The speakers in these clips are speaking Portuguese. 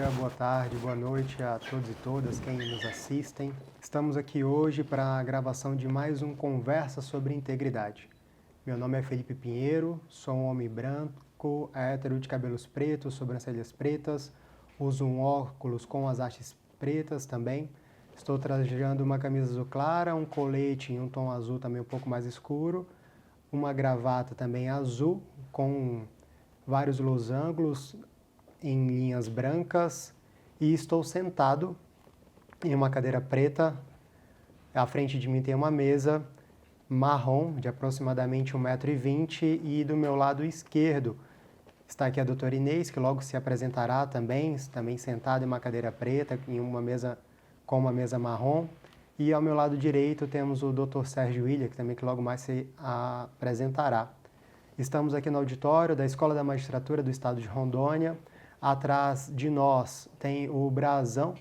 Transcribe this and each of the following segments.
dia, boa tarde, boa noite a todos e todas quem nos assistem. Estamos aqui hoje para a gravação de mais um Conversa sobre Integridade. Meu nome é Felipe Pinheiro, sou um homem branco, hétero de cabelos pretos, sobrancelhas pretas, uso um óculos com as hastes pretas também. Estou trajando uma camisa azul clara, um colete em um tom azul também um pouco mais escuro, uma gravata também azul com vários losangos em linhas brancas e estou sentado em uma cadeira preta. À frente de mim tem uma mesa marrom de aproximadamente 1,20 m e do meu lado esquerdo está aqui a doutora Inês, que logo se apresentará também sentada em uma cadeira preta, em uma mesa com uma mesa marrom. E ao meu lado direito temos o Dr. Sérgio William, que logo mais se apresentará. Estamos aqui no auditório da Escola da Magistratura do Estado de Rondônia. Atrás de nós tem o brasão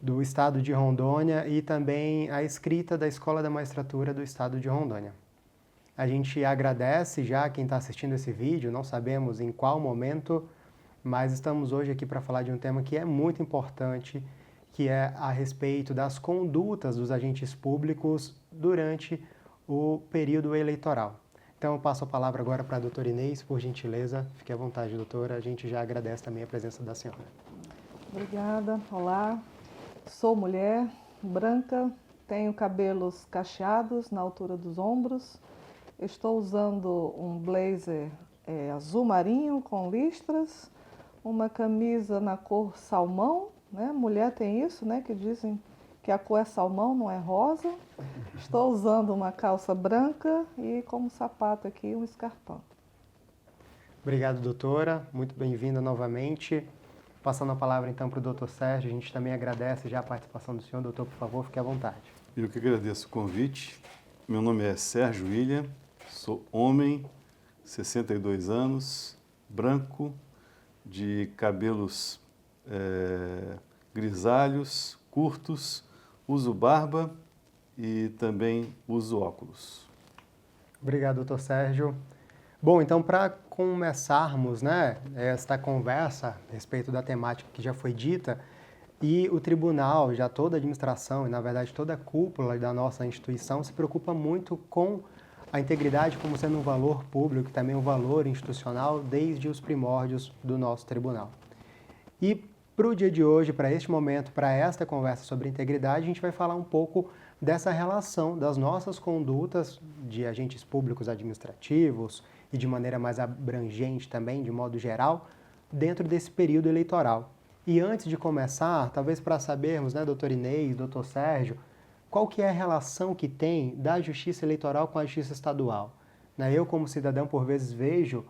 do Estado de Rondônia e também a escrita da Escola da Magistratura do Estado de Rondônia. A gente agradece já quem está assistindo esse vídeo, não sabemos em qual momento, mas estamos hoje aqui para falar de um tema que é muito importante, que é a respeito das condutas dos agentes públicos durante o período eleitoral. Então eu passo a palavra agora para a doutora Inês, por gentileza. Fique à vontade, doutora. A gente já agradece também a presença da senhora. Obrigada. Olá. Sou mulher, branca, tenho cabelos cacheados na altura dos ombros. Estou usando um blazer azul marinho com listras, uma camisa na cor salmão, né? Mulher tem isso, né? Que dizem que a cor é salmão, não é rosa. Estou usando uma calça branca e como sapato aqui um escarpão. Obrigado, doutora. Muito bem-vinda novamente. Passando a palavra então para o doutor Sérgio, a gente também agradece já a participação do senhor. Doutor, por favor, fique à vontade. Eu que agradeço o convite. Meu nome é Sérgio William, sou homem, 62 anos, branco, de cabelos grisalhos, curtos, uso barba e também uso óculos. Obrigado, doutor Sérgio. Bom, então para começarmos, esta conversa a respeito da temática que já foi dita, e o tribunal, já toda a administração e na verdade toda a cúpula da nossa instituição se preocupa muito com a integridade como sendo um valor público e também um valor institucional desde os primórdios do nosso tribunal. E para o dia de hoje, para este momento, para esta conversa sobre integridade, a gente vai falar um pouco dessa relação das nossas condutas de agentes públicos administrativos e de maneira mais abrangente também, de modo geral, dentro desse período eleitoral. E antes de começar, talvez para sabermos, doutora Inês, doutor Sérgio, qual que é a relação que tem da justiça eleitoral com a justiça estadual? Eu, como cidadão, por vezes vejo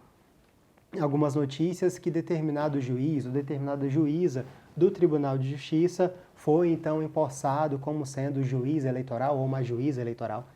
algumas notícias que determinado juiz ou determinada juíza do Tribunal de Justiça foi então empossado como sendo juiz eleitoral ou uma juíza eleitoral.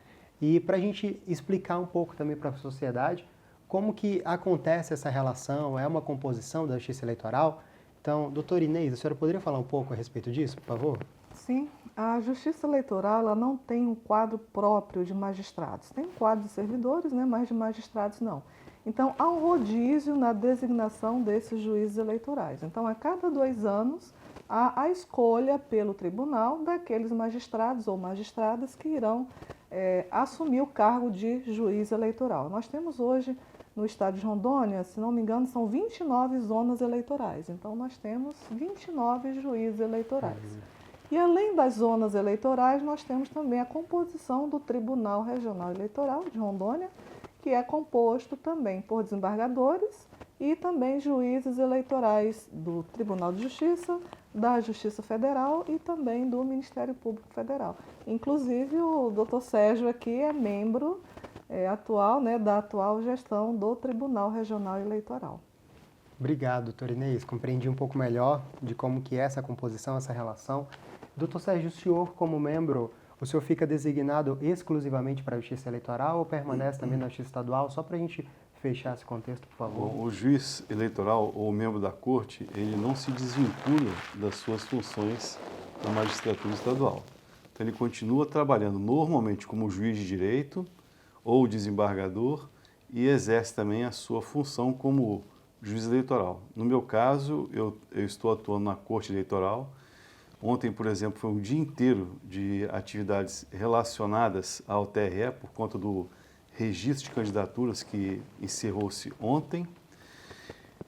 E para a gente explicar um pouco também para a sociedade como que acontece essa relação, é uma composição da justiça eleitoral. Então, doutora Inês, a senhora poderia falar um pouco a respeito disso, por favor? Sim, a Justiça Eleitoral ela não tem um quadro próprio de magistrados. Tem um quadro de servidores, mas de magistrados não. Então, há um rodízio na designação desses juízes eleitorais. Então, a cada 2 anos, há a escolha pelo tribunal daqueles magistrados ou magistradas que irão assumir o cargo de juiz eleitoral. Nós temos hoje, no estado de Rondônia, se não me engano, são 29 zonas eleitorais. Então, nós temos 29 juízes eleitorais. E além das zonas eleitorais, nós temos também a composição do Tribunal Regional Eleitoral de Rondônia, que é composto também por desembargadores e também juízes eleitorais do Tribunal de Justiça, da Justiça Federal e também do Ministério Público Federal. Inclusive, o doutor Sérgio aqui é membro atual, da atual gestão do Tribunal Regional Eleitoral. Obrigado, doutora Inês. Compreendi um pouco melhor de como que é essa composição, essa relação. Doutor Sérgio, o senhor como membro, o senhor fica designado exclusivamente para a Justiça Eleitoral ou permanece também na Justiça Estadual? Só para a gente fechar esse contexto, por favor. O juiz eleitoral ou membro da corte, ele não se desvincula das suas funções na magistratura estadual. Então ele continua trabalhando normalmente como juiz de direito ou desembargador e exerce também a sua função como juiz eleitoral. No meu caso, eu estou atuando na Corte Eleitoral. Ontem, por exemplo, foi um dia inteiro de atividades relacionadas ao TRE por conta do registro de candidaturas que encerrou-se ontem.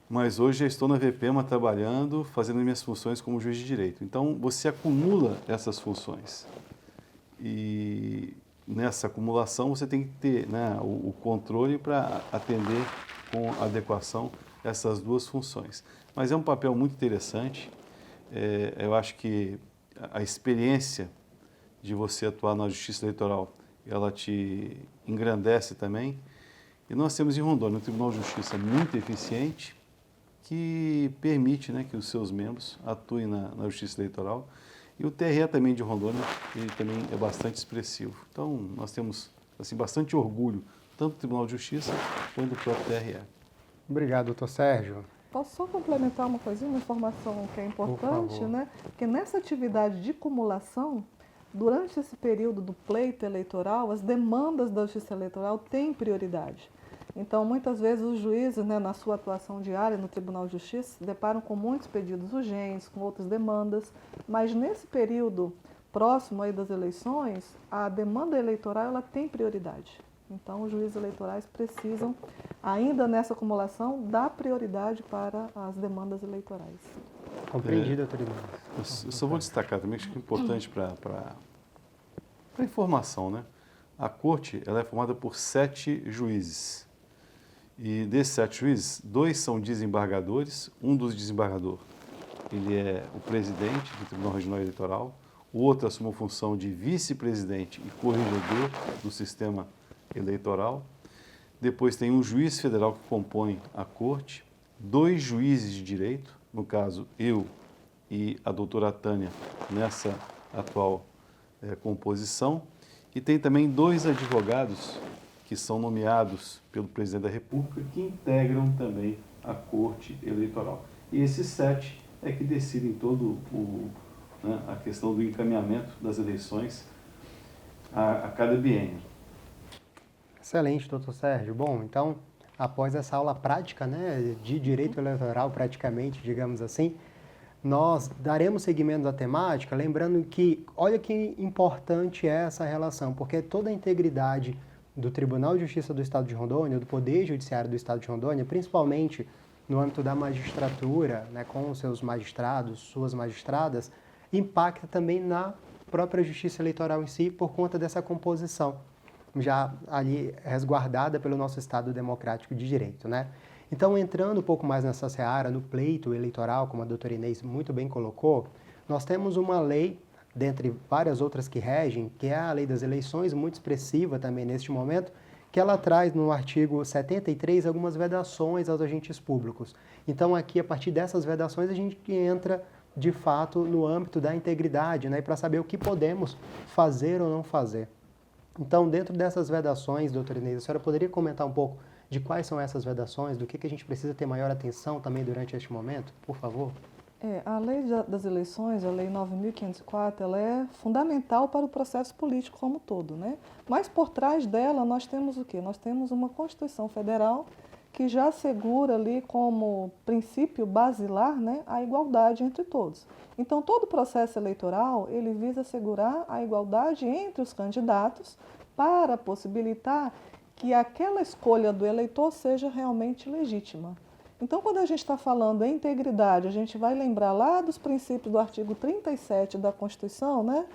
Mas hoje já estou na VPEMA trabalhando, fazendo minhas funções como juiz de direito. Então, você acumula essas funções. E nessa acumulação você tem que ter, né, o controle para atender com adequação essas duas funções. Mas é um papel muito interessante. Eu acho que a experiência de você atuar na Justiça Eleitoral, ela te engrandece também. E nós temos em Rondônia um Tribunal de Justiça muito eficiente, que permite, né, que os seus membros atuem na Justiça Eleitoral. E o TRE também de Rondônia, ele também é bastante expressivo. Então, nós temos assim, bastante orgulho, tanto do Tribunal de Justiça quanto do próprio TRE. Obrigado, doutor Sérgio. Posso só complementar uma coisinha, uma informação que é importante, né? Porque nessa atividade de cumulação, durante esse período do pleito eleitoral, as demandas da Justiça Eleitoral têm prioridade. Então, muitas vezes, os juízes, né, na sua atuação diária no Tribunal de Justiça, se deparam com muitos pedidos urgentes, com outras demandas, mas nesse período próximo aí das eleições, a demanda eleitoral ela tem prioridade. Então, os juízes eleitorais precisam, ainda nessa acumulação, dar prioridade para as demandas eleitorais. Compreendido, doutor Ivan. Eu só vou destacar também, acho que é importante para informação, né? A Corte ela é formada por 7 juízes. E desses 7 juízes, 2 são desembargadores. Um dos desembargadores, ele é o presidente do Tribunal Regional Eleitoral. O outro assume a função de vice-presidente e corregedor do sistema eleitoral. Depois tem um juiz federal que compõe a Corte, 2 juízes de direito, no caso eu e a doutora Tânia, nessa atual composição. E tem também 2 advogados que são nomeados pelo presidente da República, que integram também a Corte Eleitoral. E esses 7 é que decidem todo a questão do encaminhamento das eleições a cada biênio. Excelente, doutor Sérgio. Bom, então, após essa aula prática, né, de direito eleitoral, praticamente, digamos assim, nós daremos seguimento à temática, lembrando que, olha que importante é essa relação, porque toda a integridade do Tribunal de Justiça do Estado de Rondônia, do Poder Judiciário do Estado de Rondônia, principalmente no âmbito da magistratura, né, com os seus magistrados, suas magistradas, impacta também na própria Justiça Eleitoral em si, por conta dessa composição, já ali resguardada pelo nosso Estado Democrático de Direito, né? Então, entrando um pouco mais nessa seara, no pleito eleitoral, como a doutora Inês muito bem colocou, nós temos uma lei, dentre várias outras que regem, que é a Lei das Eleições, muito expressiva também neste momento, que ela traz no artigo 73 algumas vedações aos agentes públicos. Então, aqui, a partir dessas vedações, a gente entra, de fato, no âmbito da integridade, né, para saber o que podemos fazer ou não fazer. Então, dentro dessas vedações, doutora Inês, a senhora poderia comentar um pouco de quais são essas vedações, do que a gente precisa ter maior atenção também durante este momento, por favor? A Lei das Eleições, a Lei 9.504, ela é fundamental para o processo político como um todo, né? Mas por trás dela nós temos o quê? Nós temos uma Constituição Federal que já assegura ali como princípio basilar, né, a igualdade entre todos. Então, todo o processo eleitoral, ele visa assegurar a igualdade entre os candidatos para possibilitar que aquela escolha do eleitor seja realmente legítima. Então, quando a gente está falando em integridade, a gente vai lembrar lá dos princípios do artigo 37 da Constituição, né?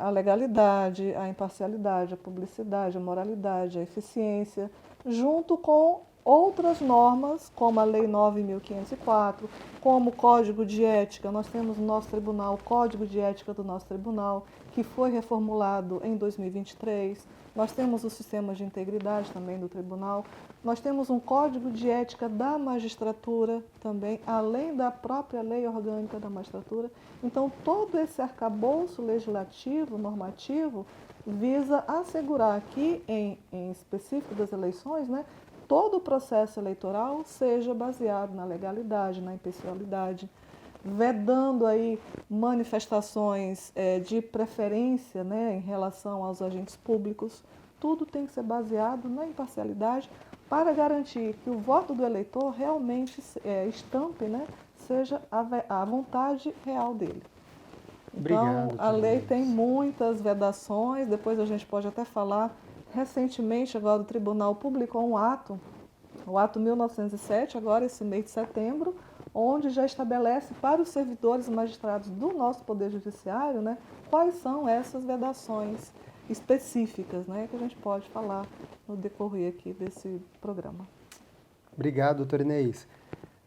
A legalidade, a imparcialidade, a publicidade, a moralidade, a eficiência, junto com outras normas, como a Lei 9.504, como o Código de Ética. Nós temos no nosso tribunal o Código de Ética do nosso tribunal, que foi reformulado em 2023. Nós temos os sistemas de integridade também do tribunal. Nós temos um Código de Ética da magistratura também, além da própria lei orgânica da magistratura. Então, todo esse arcabouço legislativo, normativo, visa assegurar que, em específico das eleições, né, todo o processo eleitoral seja baseado na legalidade, na imparcialidade, vedando aí manifestações de preferência, né, em relação aos agentes públicos. Tudo tem que ser baseado na imparcialidade para garantir que o voto do eleitor realmente estampe, né, seja a vontade real dele. Então, Obrigado, a lei Tereza. tem muitas vedações, depois a gente pode até falar. Recentemente, agora o tribunal publicou um ato, o ato 1907, agora esse mês de setembro, onde já estabelece para os servidores e magistrados do nosso Poder Judiciário, né, quais são essas vedações específicas, né, que a gente pode falar no decorrer aqui desse programa. Obrigado, doutor Inês.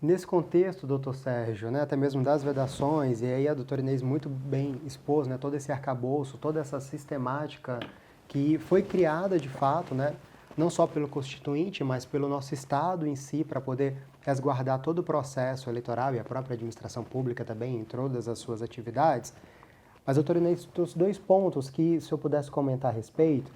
Nesse contexto, doutor Sérgio, né, até mesmo das vedações, e aí a doutora Inês muito bem expôs, né, todo esse arcabouço, toda essa sistemática que foi criada de fato, né, não só pelo Constituinte, mas pelo nosso Estado em si, para poder resguardar todo o processo eleitoral e a própria administração pública também em todas as suas atividades. Mas, doutora Inês, trouxe dois pontos que, se eu pudesse comentar a respeito,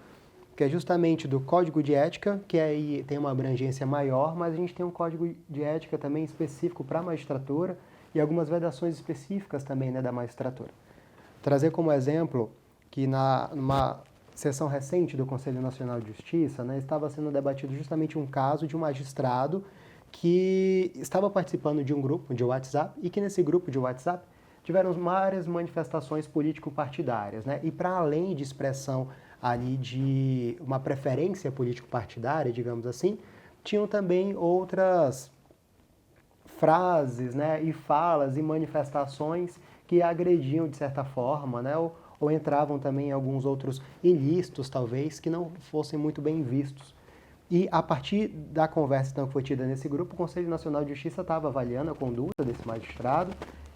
que é justamente do Código de Ética, que aí tem uma abrangência maior, mas a gente tem um Código de Ética também específico para a magistratura e algumas vedações específicas também, né, da magistratura. Trazer como exemplo que numa sessão recente do Conselho Nacional de Justiça, né, estava sendo debatido justamente um caso de um magistrado que estava participando de um grupo de WhatsApp e que nesse grupo de WhatsApp tiveram várias manifestações político-partidárias, né, e para além de expressão ali de uma preferência político-partidária, digamos assim, tinham também outras frases, né, e falas e manifestações que agrediam de certa forma, né, ou entravam também em alguns outros ilícitos, talvez, que não fossem muito bem vistos. E a partir da conversa então, que foi tida nesse grupo, o Conselho Nacional de Justiça estava avaliando a conduta desse magistrado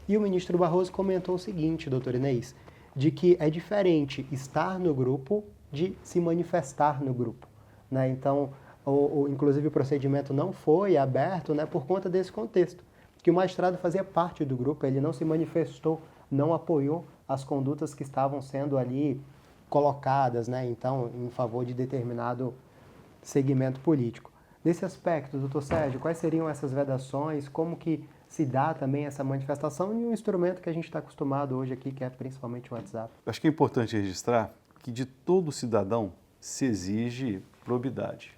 e o ministro Barroso comentou o seguinte, doutor Inês, de que é diferente estar no grupo de se manifestar no grupo, né? Então, inclusive o procedimento não foi aberto, né, por conta desse contexto, que o magistrado fazia parte do grupo, ele não se manifestou, não apoiou as condutas que estavam sendo ali colocadas, né, então, em favor de determinado segmento político. Nesse aspecto, doutor Sérgio, quais seriam essas vedações, como que se dá também essa manifestação em um instrumento que a gente está acostumado hoje aqui, que é principalmente o WhatsApp? Acho que é importante registrar que de todo cidadão se exige probidade.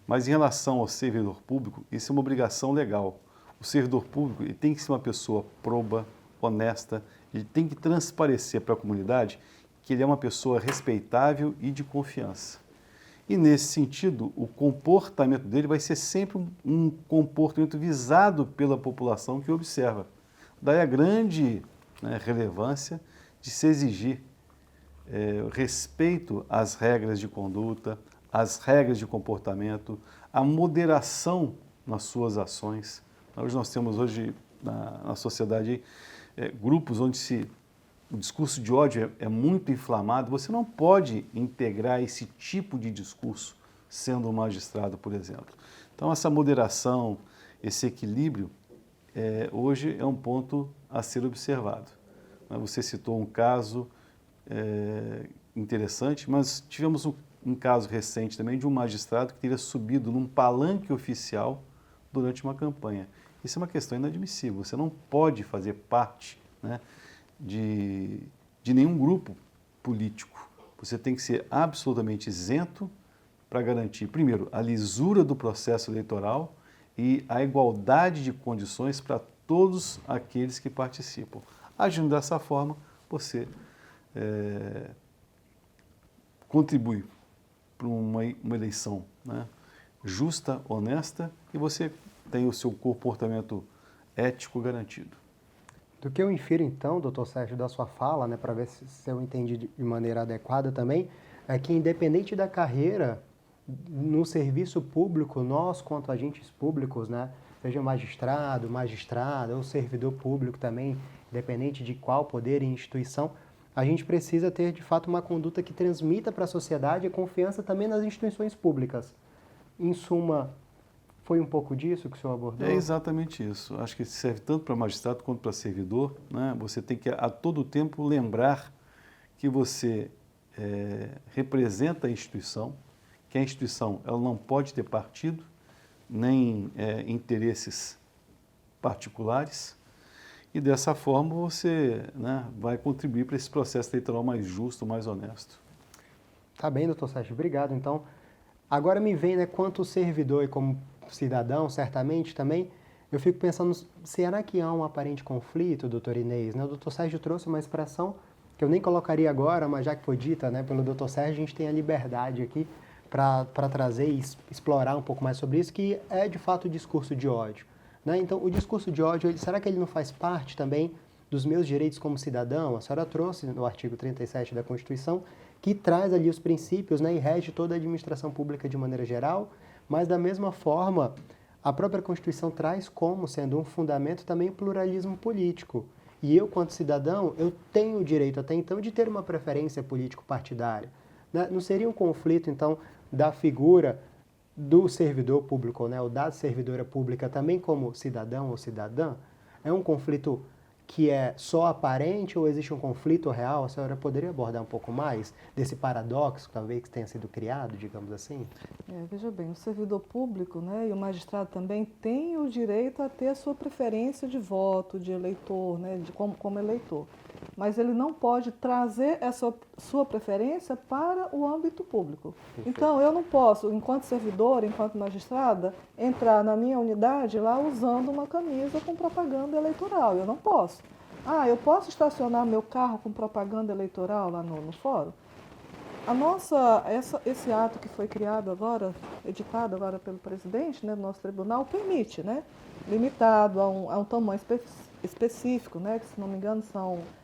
Mas em relação ao servidor público, isso é uma obrigação legal. O servidor público ele tem que ser uma pessoa proba, honesta, ele tem que transparecer para a comunidade que ele é uma pessoa respeitável e de confiança. E nesse sentido, o comportamento dele vai ser sempre um comportamento visado pela população que observa. Daí a grande, né, relevância de se exigir respeito às regras de conduta, às regras de comportamento, a moderação nas suas ações. Hoje nós temos na sociedade grupos onde o discurso de ódio é muito inflamado. Você não pode integrar esse tipo de discurso sendo um magistrado, por exemplo. Então essa moderação, esse equilíbrio, hoje é um ponto a ser observado. Você citou um caso interessante, mas tivemos um caso recente também de um magistrado que teria subido num palanque oficial durante uma campanha. Isso é uma questão inadmissível. Você não pode fazer parte, né, de nenhum grupo político. Você tem que ser absolutamente isento para garantir, primeiro, a lisura do processo eleitoral e a igualdade de condições para todos aqueles que participam. Agindo dessa forma, você contribui para uma eleição, né, justa, honesta, e você tem o seu comportamento ético garantido. Do que eu infiro, então, doutor Sérgio, da sua fala, né, para ver se eu entendi de maneira adequada também, é que independente da carreira, no serviço público, nós, quanto agentes públicos, né, seja magistrado, magistrada ou servidor público também, independente de qual poder e instituição, a gente precisa ter, de fato, uma conduta que transmita para a sociedade a confiança também nas instituições públicas. Em suma, foi um pouco disso que o senhor abordou? É exatamente isso. Acho que serve tanto para magistrado quanto para servidor, né? Você tem que, a todo tempo, lembrar que você representa a instituição, que a instituição ela não pode ter partido, nem interesses particulares, e dessa forma você, né, vai contribuir para esse processo eleitoral mais justo, mais honesto. Tá bem, doutor Sérgio, obrigado. Então, Agora me vem, né, quanto servidor e como cidadão, certamente também, eu fico pensando, será que há um aparente conflito, doutor Inês? Né? O doutor Sérgio trouxe uma expressão que eu nem colocaria agora, mas já que foi dita, né, pelo doutor Sérgio, a gente tem a liberdade aqui para trazer e explorar um pouco mais sobre isso, que é de fato o discurso de ódio. Né? Então, o discurso de ódio, será que ele não faz parte também dos meus direitos como cidadão? A senhora trouxe no artigo 37 da Constituição, que traz ali os princípios, né, e rege toda a administração pública de maneira geral, mas da mesma forma, a própria Constituição traz como sendo um fundamento também o pluralismo político. E eu, quanto cidadão, eu tenho o direito até então de ter uma preferência político-partidária. Né? Não seria um conflito, então, da figura do servidor público, né, ou da servidora pública também como cidadão ou cidadã? É um conflito que é só aparente ou existe um conflito real? A senhora poderia abordar um pouco mais desse paradoxo, talvez, que tenha sido criado, digamos assim? Veja bem, o servidor público, né, e o magistrado também tem o direito a ter a sua preferência de voto, de eleitor, né, como eleitor. Mas ele não pode trazer essa sua preferência para o âmbito público. Perfeito. Então, eu não posso, enquanto servidora, enquanto magistrada, entrar na minha unidade lá usando uma camisa com propaganda eleitoral. Eu não posso. Eu posso estacionar meu carro com propaganda eleitoral lá no fórum? Esse ato que foi criado agora, editado agora pelo presidente, né, do nosso tribunal, permite, né, limitado a um tamanho específico, né, que se não me engano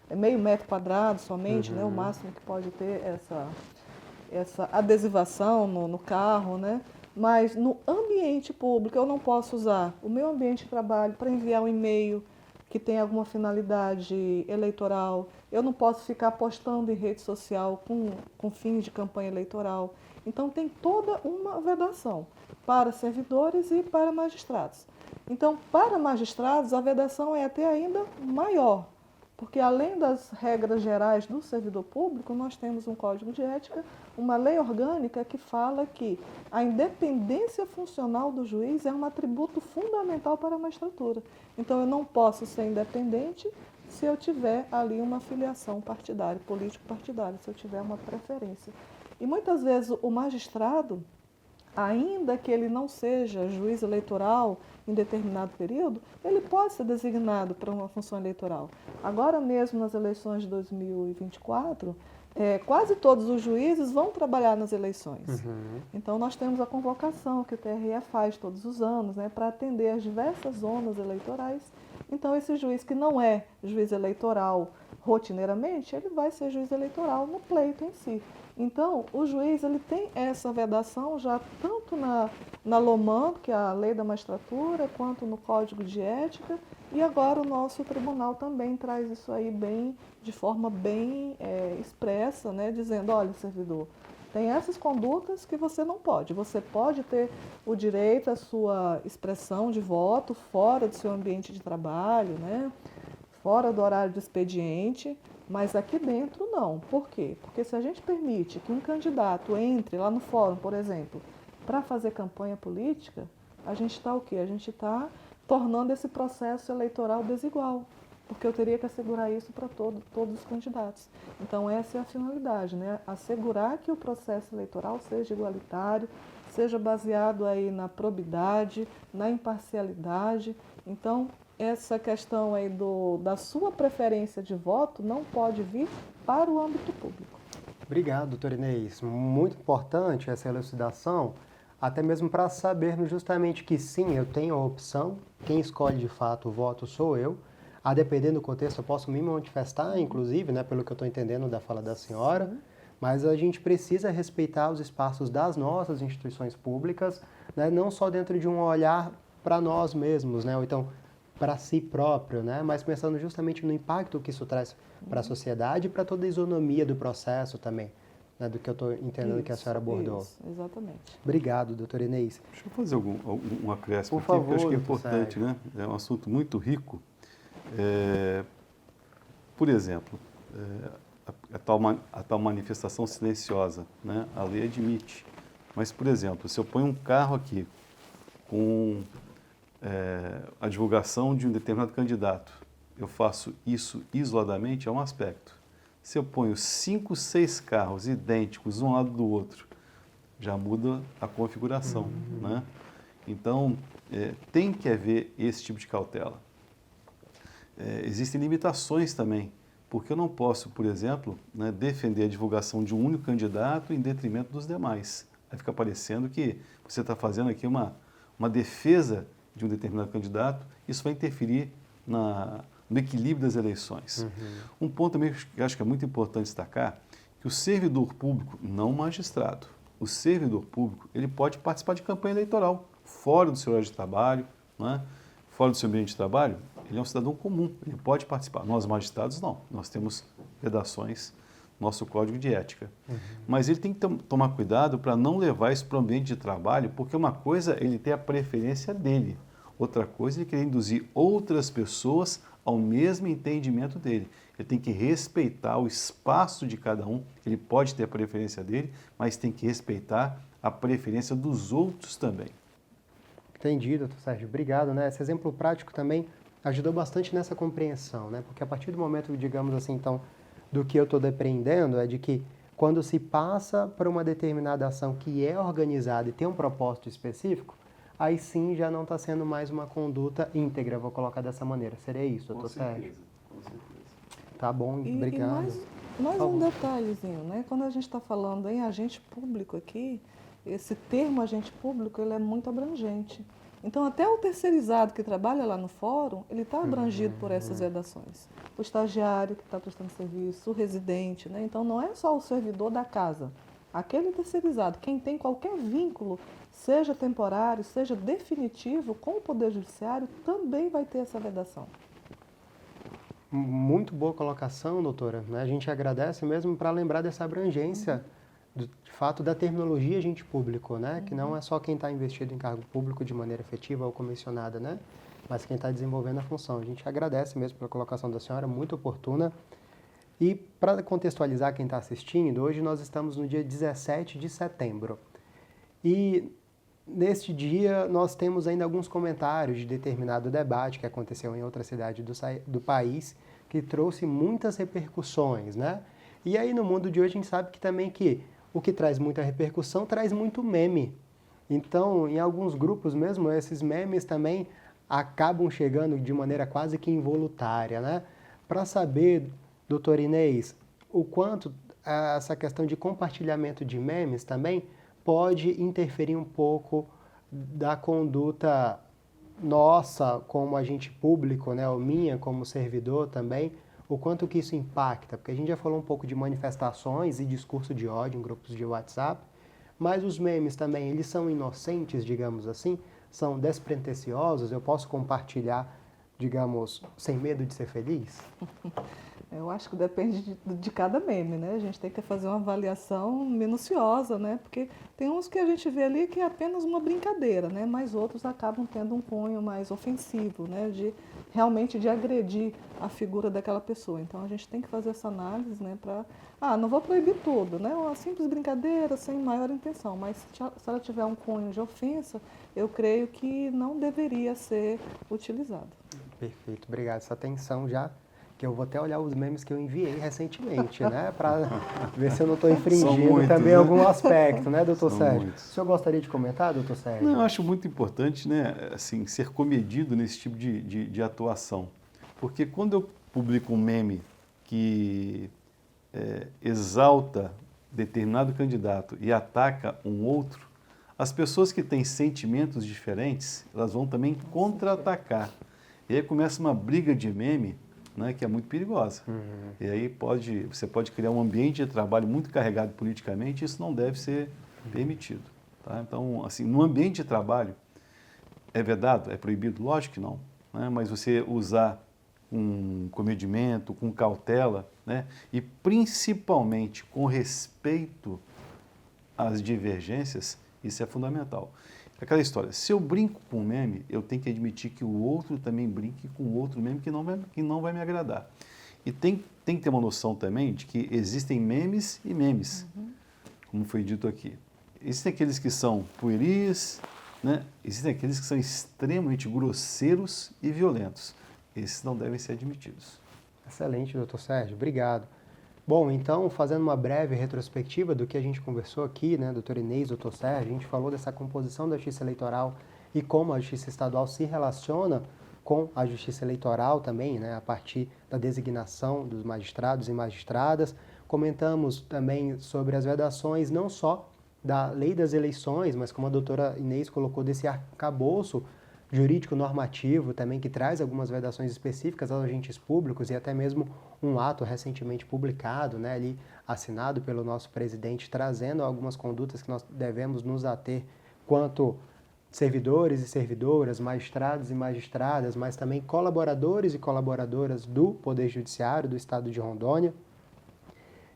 é meio metro quadrado somente, né, o máximo que pode ter essa adesivação no carro, né, mas no ambiente público eu não posso usar o meu ambiente de trabalho para enviar um e-mail que tem alguma finalidade eleitoral. Eu não posso ficar postando em rede social com fins de campanha eleitoral. Então, tem toda uma vedação para servidores e para magistrados. Então, para magistrados, a vedação é até ainda maior, porque além das regras gerais do servidor público, nós temos um código de ética, uma lei orgânica que fala que a independência funcional do juiz é um atributo fundamental para a magistratura. Então, eu não posso ser independente se eu tiver ali uma filiação partidária, político-partidária, se eu tiver uma preferência. E muitas vezes o magistrado, ainda que ele não seja juiz eleitoral em determinado período, ele pode ser designado para uma função eleitoral. Agora mesmo, nas eleições de 2024, quase todos os juízes vão trabalhar nas eleições. Então, nós temos a convocação que o TRE faz todos os anos, né, para atender as diversas zonas eleitorais. Então, esse juiz que não é juiz eleitoral rotineiramente, ele vai ser juiz eleitoral no pleito em si. Então, o juiz ele tem essa vedação já tanto na LOMAN, que é a Lei da Magistratura, quanto no Código de Ética, e agora o nosso tribunal também traz isso aí de forma bem expressa, né, dizendo, olha, servidor, tem essas condutas que você não pode. Você pode ter o direito à sua expressão de voto fora do seu ambiente de trabalho, né, fora do horário do expediente, mas aqui dentro não. Por quê? Porque se a gente permite que um candidato entre lá no fórum, por exemplo, para fazer campanha política, a gente está o quê? A gente está tornando esse processo eleitoral desigual, porque eu teria que assegurar isso para todos os candidatos. Então, essa é a finalidade, né? Assegurar que o processo eleitoral seja igualitário, seja baseado aí na probidade, na imparcialidade. Então, essa questão aí da sua preferência de voto não pode vir para o âmbito público. Obrigado, doutor Inês. Muito importante essa elucidação, até mesmo para sabermos justamente que sim, eu tenho a opção, quem escolhe de fato o voto sou eu. A depender do contexto, eu posso me manifestar, inclusive, né, pelo que eu estou entendendo da fala da senhora, mas a gente precisa respeitar os espaços das nossas instituições públicas, né, não só dentro de um olhar para nós mesmos, né, ou então para si próprio, né, mas pensando justamente no impacto que isso traz para a sociedade e para toda a isonomia do processo também, né, do que eu estou entendendo que a senhora abordou. Isso, exatamente. Obrigado, doutor Inês. Deixa eu fazer um acréscimo Por aqui, porque eu acho que é favor, importante, né? É um assunto muito rico. Por exemplo, a tal manifestação silenciosa, né? A lei admite. Mas, por exemplo, se eu ponho um carro aqui com a divulgação de um determinado candidato, eu faço isso isoladamente, é um aspecto. Se eu ponho 5, 6 carros idênticos um lado do outro, já muda a configuração, né? Então, tem que haver esse tipo de cautela. Existem limitações também, porque eu não posso, por exemplo, né, defender a divulgação de um único candidato em detrimento dos demais. Aí fica parecendo que você está fazendo aqui uma defesa de um determinado candidato, isso vai interferir no equilíbrio das eleições. Um ponto também que eu acho que é muito importante destacar, que o servidor público, não o magistrado, o servidor público, ele pode participar de campanha eleitoral, fora do seu horário de trabalho, né? Fora do seu ambiente de trabalho, ele é um cidadão comum, ele pode participar. Nós, magistrados, não. Nós temos redações, nosso código de ética. Mas ele tem que tomar cuidado para não levar isso para o ambiente de trabalho, porque uma coisa é ele ter a preferência dele, outra coisa é ele querer induzir outras pessoas ao mesmo entendimento dele. Ele tem que respeitar o espaço de cada um, ele pode ter a preferência dele, mas tem que respeitar a preferência dos outros também. Entendi, doutor Sérgio. Obrigado, né? Esse exemplo prático também ajudou bastante nessa compreensão, né? Porque a partir do momento, digamos assim, então, do que eu estou depreendendo é de que quando se passa por uma determinada ação que é organizada e tem um propósito específico, aí sim já não está sendo mais uma conduta íntegra, vou colocar dessa maneira. Seria isso, doutor Sérgio? Com certeza. Tá bom, obrigado. E mais um detalhezinho, né? Quando a gente está falando em agente público aqui, esse termo agente público ele é muito abrangente. Então, até o terceirizado que trabalha lá no fórum, ele está abrangido por essas vedações. O estagiário que está prestando serviço, o residente, né? Então, não é só o servidor da casa. Aquele terceirizado, quem tem qualquer vínculo, seja temporário, seja definitivo, com o Poder Judiciário, também vai ter essa vedação. Muito boa colocação, doutora. A gente agradece mesmo para lembrar dessa abrangência, de fato, da terminologia agente público, né? Que não é só quem está investido em cargo público de maneira efetiva ou comissionada, né? Mas quem está desenvolvendo a função. A gente agradece mesmo pela colocação da senhora, muito oportuna. E para contextualizar quem está assistindo, hoje nós estamos no dia 17 de setembro. E neste dia nós temos ainda alguns comentários de determinado debate que aconteceu em outra cidade do país, que trouxe muitas repercussões, né? E aí no mundo de hoje a gente sabe que também que o que traz muita repercussão traz muito meme. Então, em alguns grupos mesmo, esses memes também acabam chegando de maneira quase que involuntária, né? Para saber, doutor Inês, o quanto essa questão de compartilhamento de memes também pode interferir um pouco da conduta nossa como agente público, né, ou minha como servidor também, o quanto que isso impacta, porque a gente já falou um pouco de manifestações e discurso de ódio em grupos de WhatsApp, mas os memes também, eles são inocentes, digamos assim, são despretensiosos, eu posso compartilhar, digamos, sem medo de ser feliz? Eu acho que depende de cada meme, né? A gente tem que fazer uma avaliação minuciosa, né? Porque tem uns que a gente vê ali que é apenas uma brincadeira, né? Mas outros acabam tendo um cunho mais ofensivo, né? Realmente de agredir a figura daquela pessoa. Então a gente tem que fazer essa análise, né? Não vou proibir tudo, né? Uma simples brincadeira sem maior intenção, mas se ela tiver um cunho de ofensa, eu creio que não deveria ser utilizado. Perfeito, obrigado. Essa atenção já, que eu vou até olhar os memes que eu enviei recentemente, né? Para ver se eu não estou infringindo também algum aspecto, né, doutor Sérgio? O senhor gostaria de comentar, doutor Sérgio? Não, eu acho muito importante, né, assim, ser comedido nesse tipo de atuação. Porque quando eu publico um meme que exalta determinado candidato e ataca um outro, as pessoas que têm sentimentos diferentes, elas vão também contra-atacar. E aí começa uma briga de meme, né, que é muito perigosa. E aí você pode criar um ambiente de trabalho muito carregado politicamente, e isso não deve ser permitido. Tá? Então, assim, no ambiente de trabalho, é vedado? É proibido? Lógico que não. Né? Mas você usar com comedimento, com cautela, né? E principalmente com respeito às divergências, isso é fundamental. Aquela história, se eu brinco com um meme, eu tenho que admitir que o outro também brinque com outro meme que não vai me agradar. E tem que ter uma noção também de que existem memes e memes, como foi dito aqui. Existem aqueles que são pueris, né? Existem aqueles que são extremamente grosseiros e violentos. Esses não devem ser admitidos. Excelente, doutor Sérgio, obrigado. Bom, então, fazendo uma breve retrospectiva do que a gente conversou aqui, né, doutor Inês, doutor Sérgio, a gente falou dessa composição da Justiça Eleitoral e como a Justiça Estadual se relaciona com a Justiça Eleitoral também, né, a partir da designação dos magistrados e magistradas. Comentamos também sobre as vedações, não só da lei das eleições, mas como a doutora Inês colocou, desse arcabouço jurídico normativo também, que traz algumas vedações específicas aos agentes públicos e até mesmo um ato recentemente publicado, né, ali assinado pelo nosso presidente, trazendo algumas condutas que nós devemos nos ater quanto servidores e servidoras, magistrados e magistradas, mas também colaboradores e colaboradoras do Poder Judiciário do Estado de Rondônia.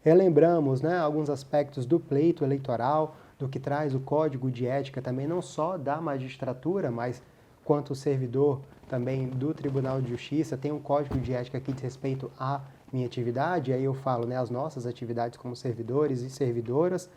Relembramos, né, alguns aspectos do pleito eleitoral, do que traz o Código de Ética também, não só da magistratura, mas quanto servidor também do Tribunal de Justiça. Tem um Código de Ética que diz respeito à minha atividade, e aí eu falo, né, as nossas atividades como servidores e servidoras.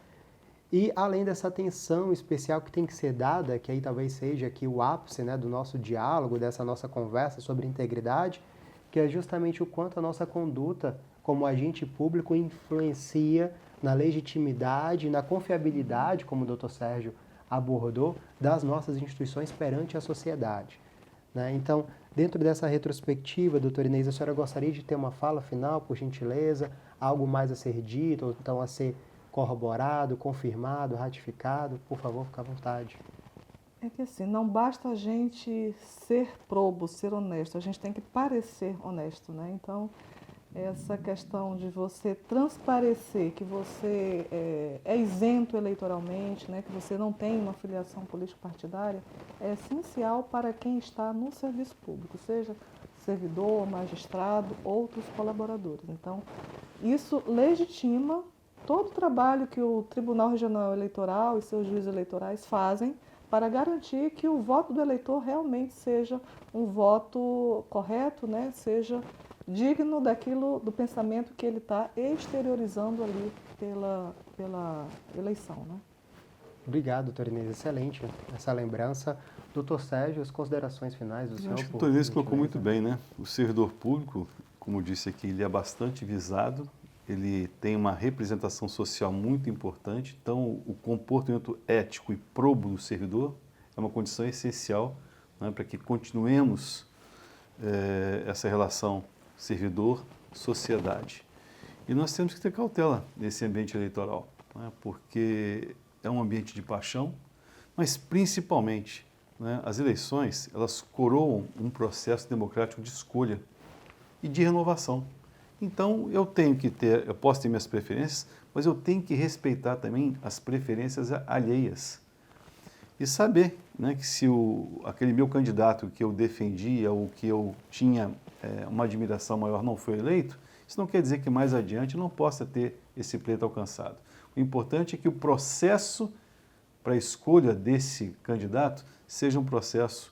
E além dessa atenção especial que tem que ser dada, que aí talvez seja aqui o ápice, né, do nosso diálogo, dessa nossa conversa sobre integridade, que é justamente o quanto a nossa conduta como agente público influencia na legitimidade, na confiabilidade, como o doutor Sérgio abordou, das nossas instituições perante a sociedade, né? Então, dentro dessa retrospectiva, doutora Inês, a senhora gostaria de ter uma fala final, por gentileza, algo mais a ser dito, ou então a ser corroborado, confirmado, ratificado? Por favor, fique à vontade. É que assim, não basta a gente ser probo, ser honesto, a gente tem que parecer honesto, né? Então, essa questão de você transparecer que você é isento eleitoralmente, né, que você não tem uma filiação político-partidária, é essencial para quem está no serviço público, seja servidor, magistrado, outros colaboradores. Então, isso legitima todo o trabalho que o Tribunal Regional Eleitoral e seus juízes eleitorais fazem para garantir que o voto do eleitor realmente seja um voto correto, né, seja digno daquilo, do pensamento que ele está exteriorizando ali pela eleição, né? Obrigado, doutor Inês. Excelente essa lembrança. Doutor Sérgio, as considerações finais do senhor? Acho que o doutor Inês colocou muito bem, né? O servidor público, como disse aqui, ele é bastante visado, ele tem uma representação social muito importante, então o comportamento ético e probo do servidor é uma condição essencial, né, para que continuemos essa relação servidor-sociedade. E nós temos que ter cautela nesse ambiente eleitoral, né, porque é um ambiente de paixão, mas principalmente, né, as eleições, elas coroam um processo democrático de escolha e de renovação. Então, eu posso ter minhas preferências, mas eu tenho que respeitar também as preferências alheias. E saber, né, que se aquele meu candidato que eu defendia ou que eu tinha uma admiração maior não foi eleito, isso não quer dizer que mais adiante não possa ter esse pleito alcançado. O importante é que o processo para a escolha desse candidato seja um processo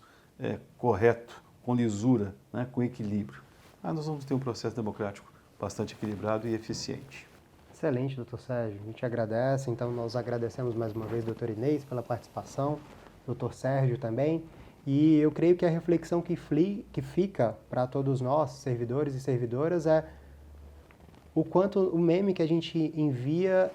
correto, com lisura, né, com equilíbrio. Nós vamos ter um processo democrático bastante equilibrado e eficiente. Excelente, doutor Sérgio. A gente agradece, então nós agradecemos mais uma vez, doutor Inês, pela participação, doutor Sérgio também. E eu creio que a reflexão que fica para todos nós, servidores e servidoras, é o quanto o meme que a gente envia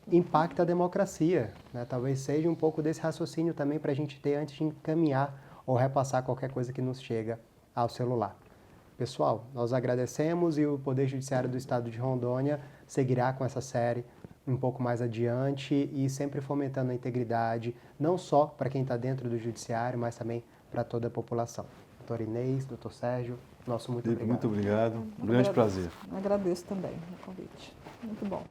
impacta a democracia, né? Talvez seja um pouco desse raciocínio também para a gente ter antes de encaminhar ou repassar qualquer coisa que nos chega ao celular. Pessoal, nós agradecemos e o Poder Judiciário do Estado de Rondônia seguirá com essa série um pouco mais adiante e sempre fomentando a integridade, não só para quem está dentro do Judiciário, mas também para toda a população. Doutor Inês, doutor Sérgio, nosso muito obrigado. Muito obrigado, um grande prazer. Agradeço também o convite. Muito bom.